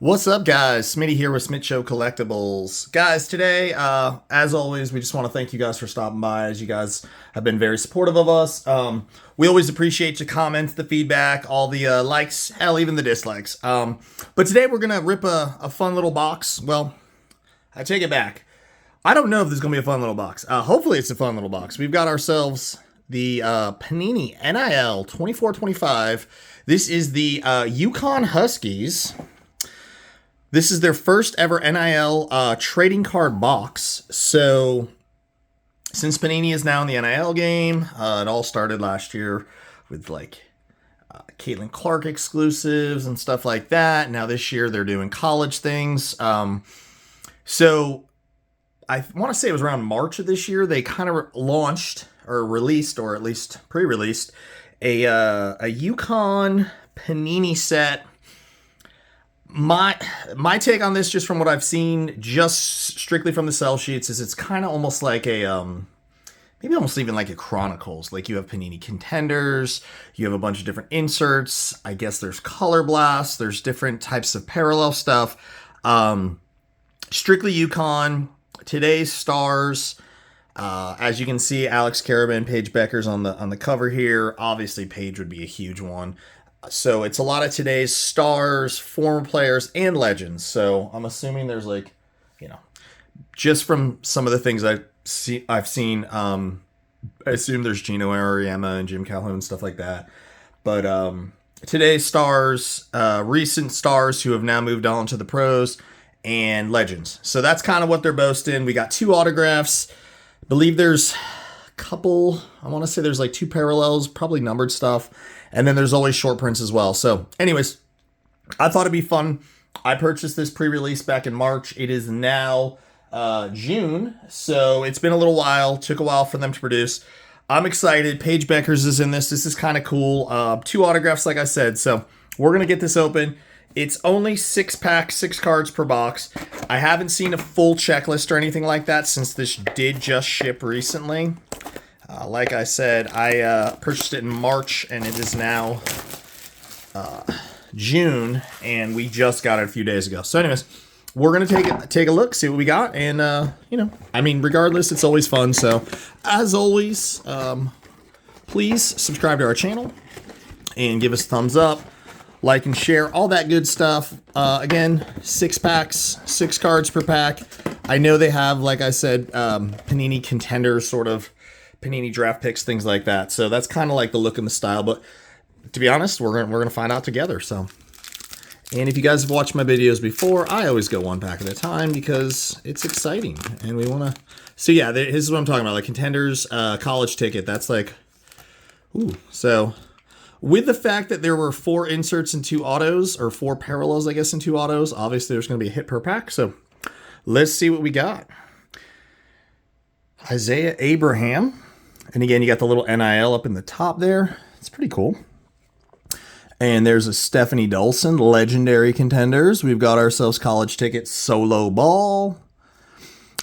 What's up, guys? Smitty here with Smith Show Collectibles. Guys, today, as always, we just want to thank you guys for stopping by, as you guys have been very supportive of us. We always appreciate your comments, the feedback, all the likes, hell, even the dislikes. But today we're going to rip a fun little box. Well, I take it back. I don't know if this is going to be a fun little box. Hopefully it's a fun little box. We've got ourselves the Panini NIL 24-25. This is the UCONN Huskies. This is their first ever NIL trading card box. So, since Panini is now in the NIL game, it all started last year with like Caitlin Clark exclusives and stuff like that. Now this year they're doing college things. So, I want to say it was around March of this year they kind of launched or released, or at least pre-released, a UConn Panini set. My take on this, just from what I've seen, just strictly from the sell sheets, is it's kind of almost like a maybe almost even like a Chronicles. Like you have Panini Contenders, you have a bunch of different inserts. I guess there's Color Blast, there's different types of parallel stuff. Strictly UConn. Today's stars, as you can see, Alex Karaban, Paige Becker's on the cover here. Obviously, Paige would be a huge one. So it's a lot of today's stars, former players, and legends. So I'm assuming there's like, just from some of the things I've seen, I assume there's Gino Auriemma and Jim Calhoun, stuff like that. But today's stars, recent stars who have now moved on to the pros, and legends. So that's kind of what they're boasting. We got 2 autographs. I believe there's a couple, I want to say there's like 2 parallels, probably numbered stuff. And then there's always short prints as well. So anyways, I thought it'd be fun. I purchased this pre-release back in March. It is now June. So it's been a little while. Took a while for them to produce. I'm excited. Paige Becker's is in this. This is kind of cool. 2 autographs, like I said. So we're going to get this open. It's only 6-pack, 6 cards per box. I haven't seen a full checklist or anything like that since this did just ship recently. Like I said, I purchased it in March, and it is now June, and we just got it a few days ago. So anyways, we're going to take a look, see what we got, and, regardless, it's always fun. So, as always, please subscribe to our channel and give us a thumbs up, like and share, all that good stuff. Again, 6 packs, 6 cards per pack. I know they have, like I said, Panini Contenders, sort of Panini draft picks, things like that. So that's kind of like the look and the style. But to be honest, we're gonna find out together. So, and if you guys have watched my videos before, I always go 1 pack at a time because it's exciting and we want to. So yeah, this is what I'm talking about. Like Contenders, college ticket. That's like, ooh. So with the fact that there were 4 inserts and 2 autos, or 4 parallels, I guess, in 2 autos, obviously there's going to be a hit per pack. So let's see what we got. Isaiah Abraham. And again, you got the little NIL up in the top there. It's pretty cool. And there's a Stephanie Dolson, Legendary Contenders. We've got ourselves college ticket Solo Ball.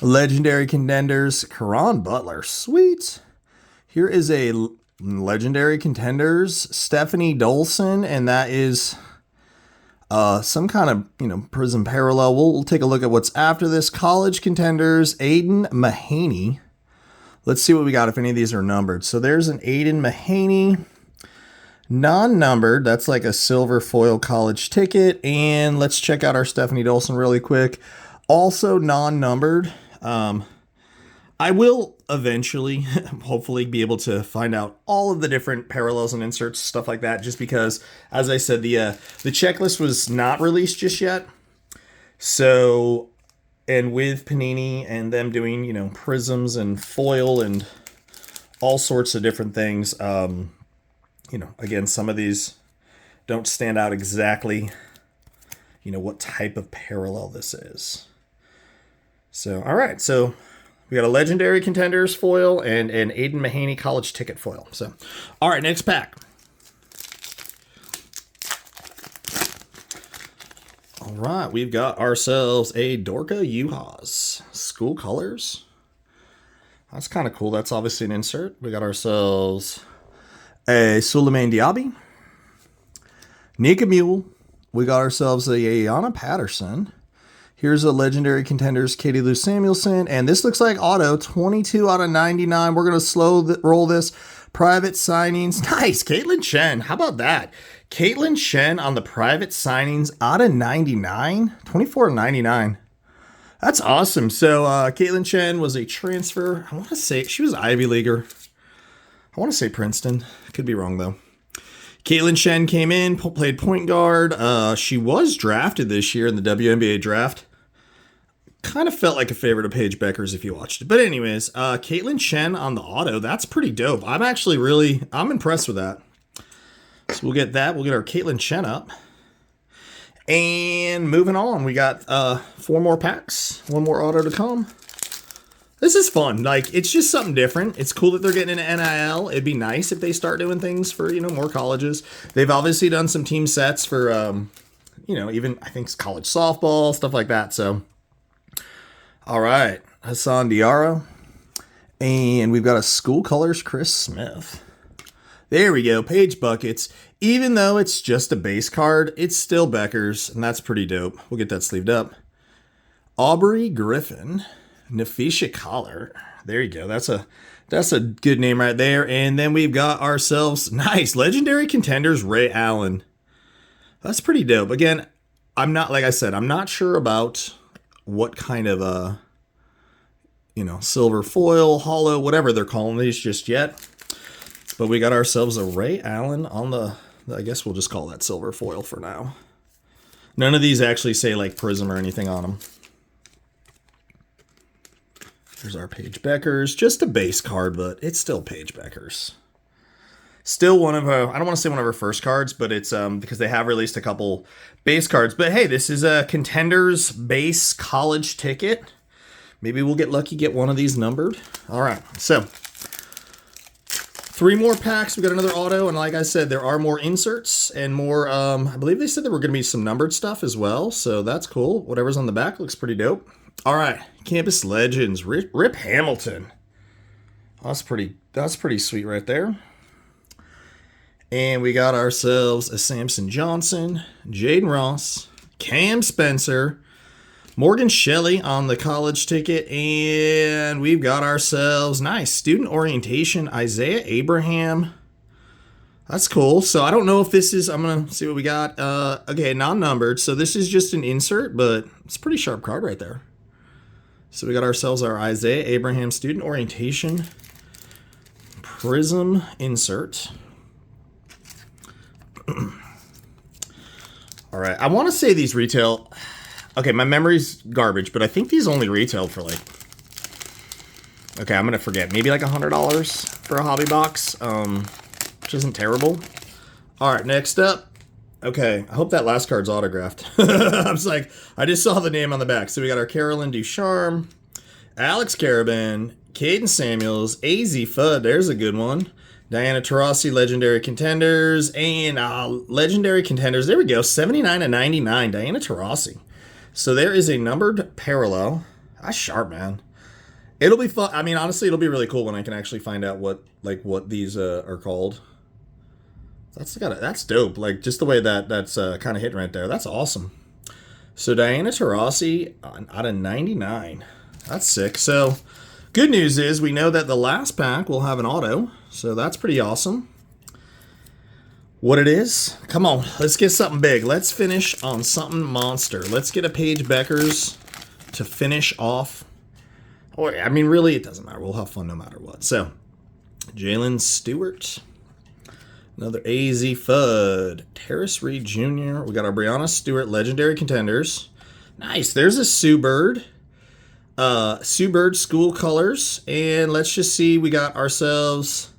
Legendary Contenders, Caron Butler. Sweet. Here is a Legendary Contenders, Stephanie Dolson, and that is some kind of, Prism parallel. We'll take a look at what's after this. College Contenders, Aiden Mahaney. Let's see what we got, if any of these are numbered. So there's an Aiden Mahaney, non-numbered. That's like a silver foil college ticket. And let's check out our Stephanie Dolson really quick. Also non-numbered. I will eventually, hopefully, be able to find out all of the different parallels and inserts, stuff like that, just because, as I said, the checklist was not released just yet. So, and with Panini and them doing, prisms and foil and all sorts of different things, again, some of these don't stand out exactly, what type of parallel this is. So, all right, so we got a Legendary Contenders foil and an Aiden Mahaney college ticket foil. So, all right, next pack. All right, we've got ourselves a Dorka Juhas school colors. That's kind of cool. That's obviously an insert. We got ourselves a Souleymane Diaby, Nika Mule, we got ourselves a Ayanna Patterson. Here's a Legendary Contenders, Katie Lou Samuelson. And this looks like auto, 22 out of 99. We're going to roll this. Private signings. Nice. Caitlin Chen. How about that? Caitlin Chen on the private signings out of 99. 24 of 99. That's awesome. So Caitlin Chen was a transfer. I want to say she was Ivy Leaguer. I want to say Princeton. Could be wrong, though. Caitlin Chen came in, played point guard. She was drafted this year in the WNBA draft. Kind of felt like a favorite of Paige Becker's if you watched it. But anyways, Caitlin Chen on the auto. That's pretty dope. I'm impressed with that. So we'll get that. We'll get our Caitlin Chen up. And moving on, we got 4 more packs. 1 more auto to come. This is fun. Like, it's just something different. It's cool that they're getting into NIL. It'd be nice if they start doing things for, more colleges. They've obviously done some team sets for, even, I think, college softball, stuff like that. So, all right. Hassan Diarra. And we've got a School Colors Chris Smith. There we go. Page Buckets. Even though it's just a base card, it's still Becker's, and that's pretty dope. We'll get that sleeved up. Aubrey Griffin. Nafisha Collar. There you go. That's a good name right there. And then we've got ourselves, nice, Legendary Contenders Ray Allen. That's pretty dope. Again, I'm not sure about what kind of silver foil, hollow, whatever they're calling these just yet. But we got ourselves a Ray Allen on the, I guess we'll just call that silver foil for now. None of these actually say like prism or anything on them. Here's our Paige Becker's. Just a base card, but it's still Paige Becker's. Still one of I don't want to say one of her first cards, but it's because they have released a couple base cards. But hey, this is a Contenders base college ticket. Maybe we'll get lucky, get one of these numbered. All right, so 3 more packs. We got another auto, and like I said, there are more inserts and more. I believe they said there were going to be some numbered stuff as well, so that's cool. Whatever's on the back looks pretty dope. All right, Campus Legends, Rip Hamilton. That's pretty sweet right there. And we got ourselves a Samson Johnson, Jaden Ross, Cam Spencer, Morgan Shelley on the college ticket, and we've got ourselves, nice, student orientation, Isaiah Abraham. That's cool. So I don't know if this is, I'm going to see what we got. Okay, non-numbered. So this is just an insert, but it's a pretty sharp card right there. So we got ourselves our Isaiah Abraham student orientation prism insert. All right, I want to say these retail. Okay, my memory's garbage, but I think these only retailed for like. Okay, I'm gonna forget. Maybe like $100 for a hobby box, which isn't terrible. All right, next up. Okay, I hope that last card's autographed. I was like, I just saw the name on the back. So we got our Carolyn Ducharme, Alex Carabin, Caden Samuels, AZ Fudd, there's a good one. Diana Taurasi, Legendary Contenders, and Legendary Contenders, there we go, 79 of 99, Diana Taurasi. So there is a numbered parallel. That's sharp, man. It'll be fun. I mean, honestly, it'll be really cool when I can actually find out what these are called. That's dope. Like, just the way that's kind of hitting right there. That's awesome. So Diana Taurasi out of 99. That's sick. So good news is we know that the last pack will have an auto. So that's pretty awesome. What it is? Come on, let's get something big. Let's finish on something monster. Let's get a Paige Becker's to finish off. Or, I mean, really, it doesn't matter. We'll have fun no matter what. So Jalen Stewart. Another AZ Fudd. Terrace Reed Jr. We got our Brianna Stewart Legendary Contenders. Nice. There's a Sue Bird. Sue Bird School Colors. And let's just see. We got ourselves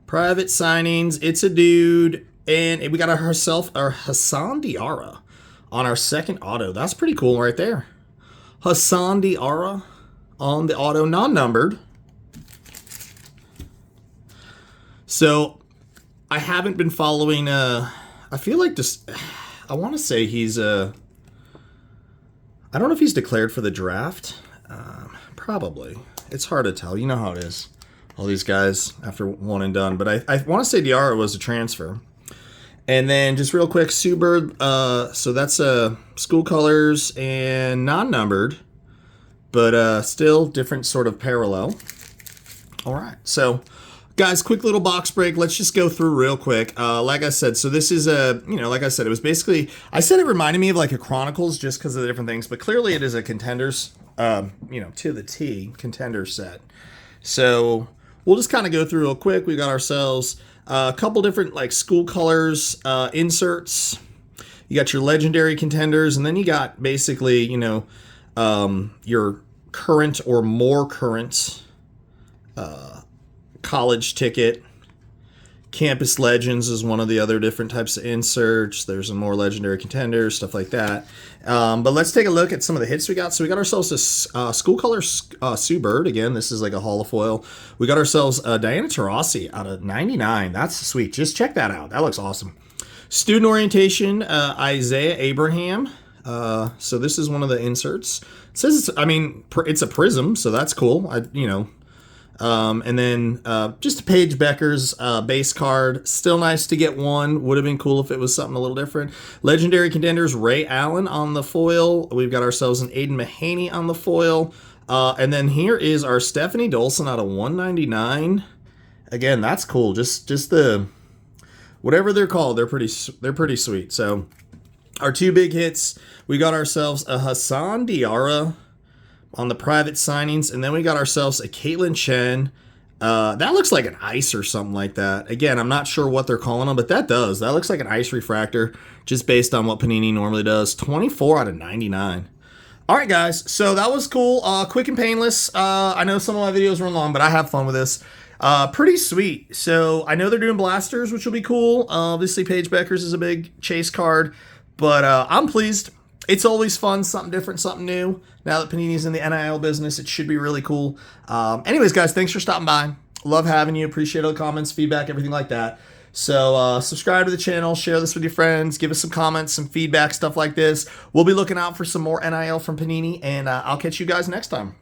private signings. It's a dude. And we got our Hassan Diarra on our second auto. That's pretty cool right there. Hassan Diarra on the auto, non-numbered. So I haven't been following, I feel like this, I want to say he's, I don't know if he's declared for the draft. Probably. It's hard to tell. You know how it is. All these guys after one and done. But I want to say Diarra was a transfer. And then just real quick, Sue Bird. So that's school colors and non-numbered, but still different sort of parallel. All right, so guys, quick little box break. Let's just go through real quick. Like I said, so this is like I said, it was basically, I said it reminded me of like a Chronicles just because of the different things, but clearly it is a Contenders, to the T contender set. So we'll just kind of go through real quick. We got ourselves a couple different like school colors inserts. You got your legendary contenders, and then you got basically, your current or more current college ticket. Campus Legends is one of the other different types of inserts. There's some more legendary contenders, stuff like that. But let's take a look at some of the hits we got. So we got ourselves a school color Sue Bird. Again, this is like a holofoil. We got ourselves Diana Taurasi out of 99. That's sweet. Just check that out. That looks awesome. Student orientation, Isaiah Abraham. So this is one of the inserts. It says it's a prism, so that's cool. And then just Paige Becker's base card. Still nice to get one. Would have been cool if it was something a little different. Legendary contenders, Ray Allen on the foil. We've got ourselves an Aiden Mahaney on the foil. And then here is our Stephanie Dolson out of 199. Again, that's cool. Just the whatever they're called, they're pretty sweet. So our two big hits, we got ourselves a Hassan Diarra on the private signings, and then we got ourselves a Caitlin Chen. That looks like an ice or something like that. Again, I'm not sure what they're calling them, but that looks like an ice refractor, just based on what Panini normally does. 24 out of 99. All right, guys, so that was cool. Quick and painless. I know some of my videos run long, but I have fun with this. Pretty sweet. So I know they're doing blasters, which will be cool. Obviously, Paige Becker's is a big chase card, but I'm pleased. It's always fun, something different, something new. Now that Panini's in the NIL business, it should be really cool. Anyways, guys, thanks for stopping by. Love having you. Appreciate all the comments, feedback, everything like that. So subscribe to the channel, share this with your friends, give us some comments, some feedback, stuff like this. We'll be looking out for some more NIL from Panini, and I'll catch you guys next time.